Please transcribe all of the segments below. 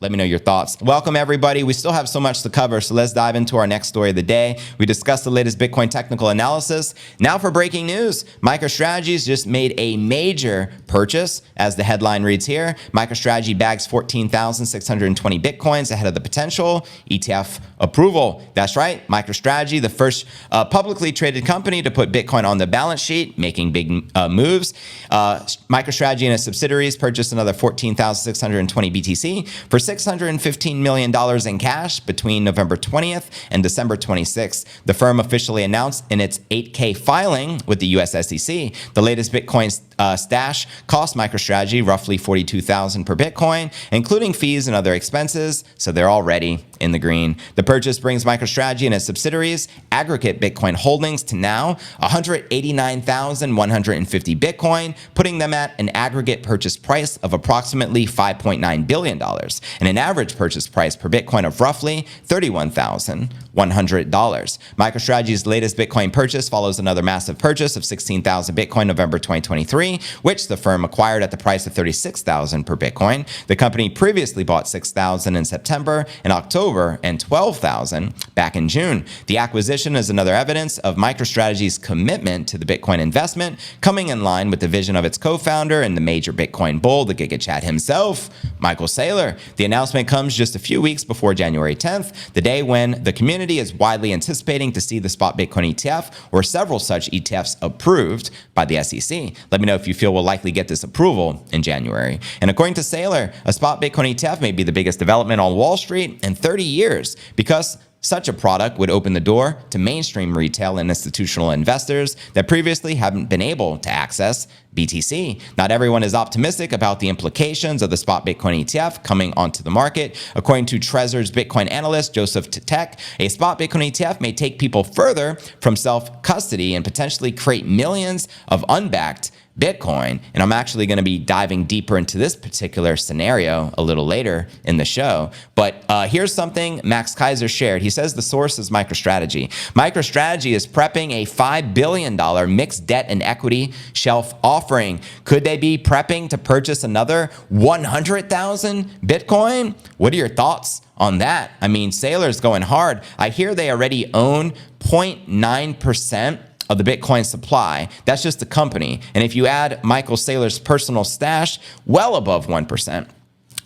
Let me know your thoughts. Welcome, everybody. We still have so much to cover, so let's dive into our next story of the day. We discussed the latest Bitcoin technical analysis. Now for breaking news. MicroStrategy's just made a major purchase, as the headline reads here. MicroStrategy bags 14,620 Bitcoins ahead of the potential ETF approval. That's right. MicroStrategy, the first publicly traded company to put Bitcoin on the balance sheet, making big moves. MicroStrategy and its subsidiaries purchased another 14,620 BTC for $615 million in cash between November 20th and December 26th. The firm officially announced in its 8K filing with the US SEC, the latest Bitcoin stash cost MicroStrategy roughly $42,000 per Bitcoin, including fees and other expenses, so they're already in the green. The purchase brings MicroStrategy and its subsidiaries aggregate Bitcoin holdings to now 189,150 Bitcoin, putting them at an aggregate purchase price of approximately $5.9 billion and an average purchase price per Bitcoin of roughly $31,100. MicroStrategy's latest Bitcoin purchase follows another massive purchase of 16,000 Bitcoin November 2023, which the firm acquired at the price of $36,000 per Bitcoin. The company previously bought 6,000 in September and October and 12,000 back in June. The acquisition is another evidence of MicroStrategy's commitment to the Bitcoin investment, coming in line with the vision of its co-founder and the major Bitcoin bull, the Giga Chad himself, Michael Saylor. The announcement comes just a few weeks before January 10th, the day when the community is widely anticipating to see the spot Bitcoin ETF or several such ETFs approved by the SEC. Let me know if you feel we'll likely get this approval in January. And according to Saylor, a spot Bitcoin ETF may be the biggest development on Wall Street in 30 years because such a product would open the door to mainstream retail and institutional investors that previously haven't been able to access BTC. Not everyone is optimistic about the implications of the spot Bitcoin ETF coming onto the market. According to Trezor's Bitcoin analyst, Joseph Tetek, a spot Bitcoin ETF may take people further from self-custody and potentially create millions of unbacked Bitcoin. And I'm actually going to be diving deeper into this particular scenario a little later in the show. But here's something Max Kaiser shared. He says the source is MicroStrategy. MicroStrategy is prepping a $5 billion mixed debt and equity shelf offering. Could they be prepping to purchase another 100,000 Bitcoin? What are your thoughts on that? I mean, Saylor's going hard. I hear they already own 0.9% of the Bitcoin supply. That's just the company. And if you add Michael Saylor's personal stash, well above 1%.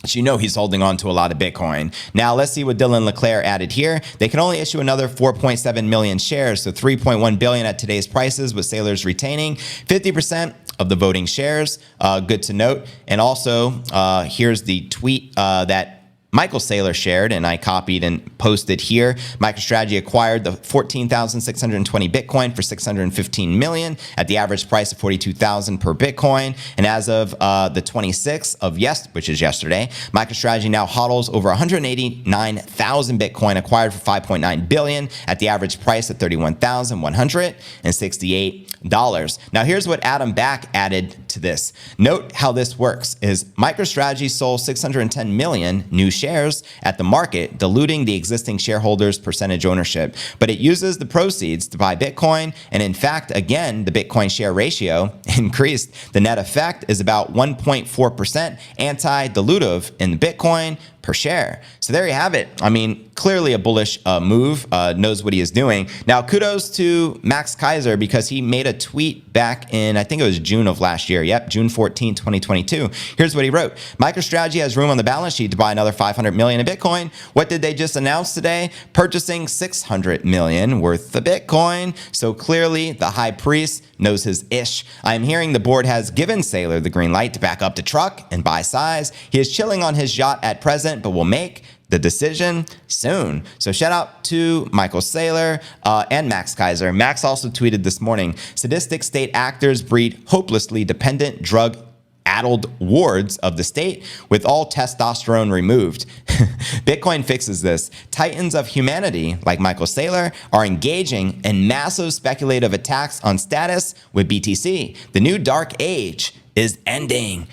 So you know he's holding on to a lot of Bitcoin. Now let's see what Dylan LeClaire added here. They can only issue another 4.7 million shares, so 3.1 billion at today's prices, with Saylor's retaining 50% of the voting shares. Good to note. And also, here's the tweet that Michael Saylor shared, and I copied and posted here. MicroStrategy acquired the 14,620 Bitcoin for $615 million at the average price of $42,000 per Bitcoin. And as of the 26th of which is yesterday, MicroStrategy now hodls over 189,000 Bitcoin acquired for $5.9 billion at the average price of $31,168. Now here's what Adam Back added to this. Note how this works is MicroStrategy sold 610 million new shares at the market, diluting the existing shareholders' percentage ownership. But it uses the proceeds to buy Bitcoin. And in fact, again, the Bitcoin share ratio increased. The net effect is about 1.4% anti-dilutive in Bitcoin per share. So there you have it. I mean, clearly a bullish move, knows what he is doing. Now, kudos to Max Kaiser because he made a tweet back in, I think it was June of last year. Yep, June 14, 2022. Here's what he wrote. MicroStrategy has room on the balance sheet to buy another 500 million in Bitcoin. What did they just announce today? Purchasing 600 million worth of Bitcoin. So clearly the high priest knows his ish. I'm hearing the board has given Saylor the green light to back up the truck and buy size. He is chilling on his yacht at present, but will make the decision soon. So shout out to Michael Saylor and Max Kaiser. Max also tweeted this morning, sadistic state actors breed hopelessly dependent drug-addled wards of the state with all testosterone removed. Bitcoin fixes this. Titans of humanity, like Michael Saylor, are engaging in massive speculative attacks on status with BTC. The new dark age is ending.